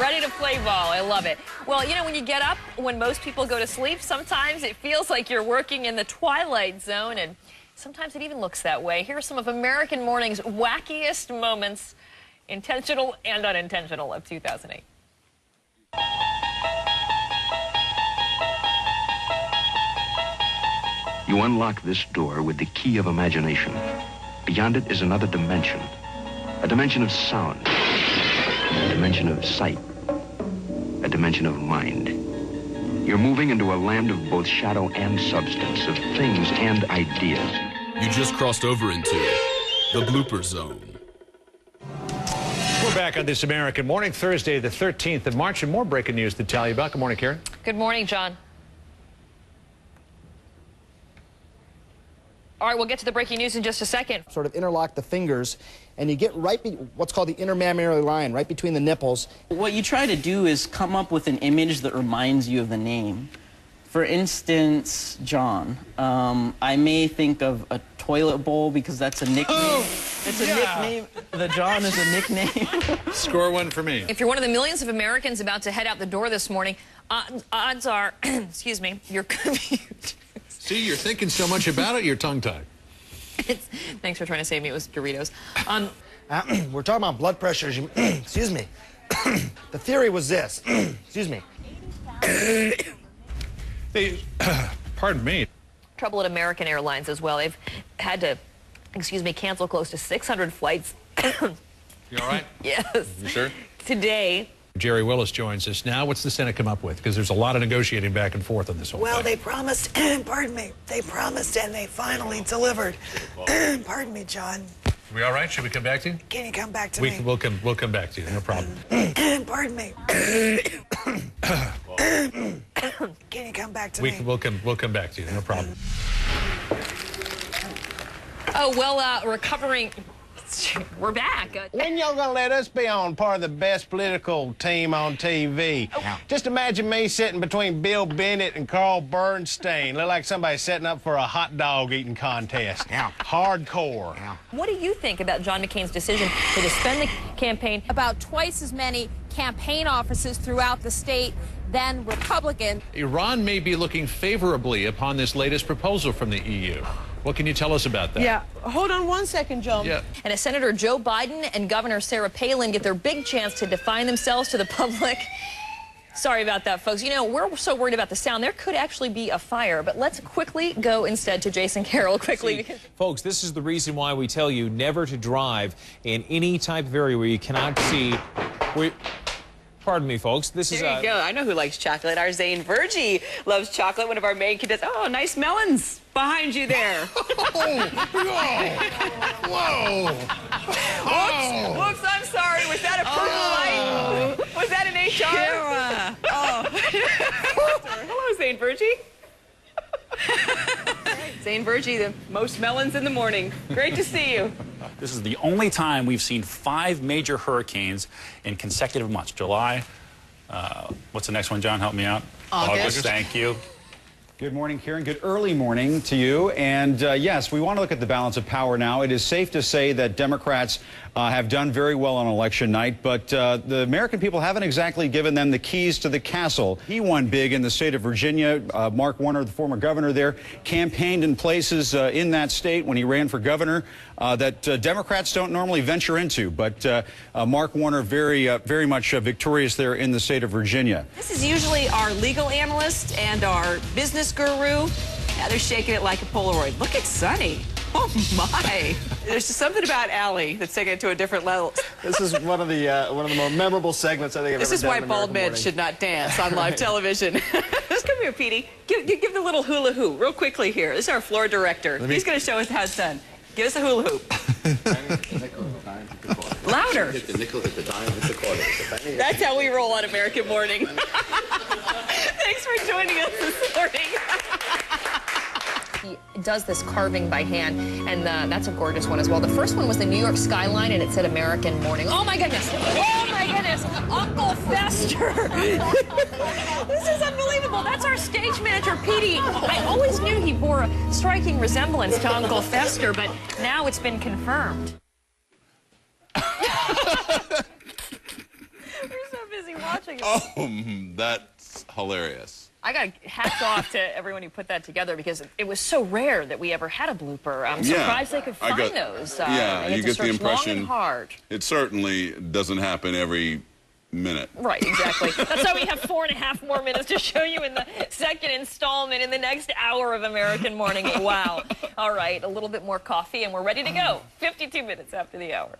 Ready to play ball. I love it. Well, you know, when you get up, when most people go to sleep, sometimes it feels like you're working in the twilight zone, and sometimes it even looks that way. Here are some of American morning's wackiest moments, intentional and unintentional, of 2008. You unlock this door with the key of imagination. Beyond it is another dimension. A dimension of sound. A dimension of sight. A dimension of mind. You're moving into a land of both shadow and substance, of things and ideas. You just crossed over into the blooper zone. We're back on This American Morning, Thursday, the 13th of March, and more breaking news to tell you about. Good morning, Karen. Good morning, John. All right, we'll get to the breaking news in just a second. Sort of interlock the fingers, and you get what's called the intermammary line, right between the nipples. What you try to do is come up with an image that reminds you of the name. For instance, John, I may think of a toilet bowl because that's a nickname. Oh, it's a nickname. The John is a nickname. Score one for me. If you're one of the millions of Americans about to head out the door this morning, odds are, excuse me, your commute. See, you're thinking so much about it, you're tongue-tied. Thanks for trying to save me. It was Doritos. We're talking about blood pressure. Excuse me. The theory was this. Excuse me. Pardon me. Trouble at American Airlines as well. They've had to, excuse me, cancel close to 600 flights. You all right? Yes. You sure? Today. Jerry Willis joins us now. What's the Senate come up with? Because there's a lot of negotiating back and forth on this whole Well, thing. they promised, pardon me, they promised and they finally delivered. Pardon me, John. We all right? Should we come back to you? Can you come back to me? We'll come back to you. No problem. Pardon me. Can you come back to me? We'll come back to you. No problem. Oh, well, recovering. We're back. When y'all gonna let us be on part of the best political team on TV? Oh. Just imagine me sitting between Bill Bennett and Carl Bernstein. Look like somebody setting up for a hot dog eating contest. Yeah. Hardcore. Yeah. What do you think about John McCain's decision to suspend the campaign? About twice as many campaign offices throughout the state than Republican. Iran may be looking favorably upon this latest proposal from the EU. What can you tell us about that? Yeah, hold on one second, Joe. Yeah. And as Senator Joe Biden and Governor Sarah Palin get their big chance to define themselves to the public. Sorry about that, folks. You know, we're so worried about the sound. There could actually be a fire. But let's quickly go instead to Jason Carroll quickly. Folks, this is the reason why we tell you never to drive in any type of area where you cannot see. Pardon me, folks. This is There you go. I know who likes chocolate. Our Zane Virgie loves chocolate. One of our main contestants. Oh, nice melons behind you there. Whoa! Whoops, I'm sorry. Was that a purple light? Was that an HR? Hello, Zane Virgie. Zane Virgie, the most melons in the morning. Great to see you. This is the only time we've seen 5 major hurricanes in consecutive months. July, what's the next one, John? Help me out. August. Thank you. Good morning, Karen. Good early morning to you. And yes, we want to look at the balance of power now. It is safe to say that Democrats have done very well on election night, but the American people haven't exactly given them the keys to the castle. He won big in the state of Virginia. Mark Warner, the former governor there, campaigned in places in that state when he ran for governor that Democrats don't normally venture into. But Mark Warner very much victorious there in the state of Virginia. This is usually our legal analyst and our business guru. Now they're shaking it like a Polaroid. Look at Sonny. Oh, my. There's just something about Allie that's taking it to a different level. This is one of the more memorable segments I think I've This ever is done why in bald American men Morning. should not dance on live television. Just come here, Petey. Give the little hula hoop real quickly here. This is our floor director. He's going to show us how it's done. Give us a hula hoop. Louder. Hit the nickel, hit the dime, hit the quarter. That's how we roll on American Morning. Thanks for joining us this morning. He does this carving by hand, and that's a gorgeous one as well. The first one was the New York skyline, and it said American Morning. Oh, my goodness. Oh, my goodness. Uncle Fester. This is unbelievable. That's our stage manager, Petey. I always knew he bore a striking resemblance to Uncle Fester, but now it's been confirmed. We're so busy watching it. Oh, that's hilarious. I got hats off to everyone who put that together because it was so rare that we ever had a blooper. I'm surprised they could find those. Yeah, you get the impression. Long and hard. It certainly doesn't happen every minute. Right, exactly. That's why we have 4.5 more minutes to show you in the second installment in the next hour of American Morning. Wow. All right, a little bit more coffee and we're ready to go. 52 minutes after the hour.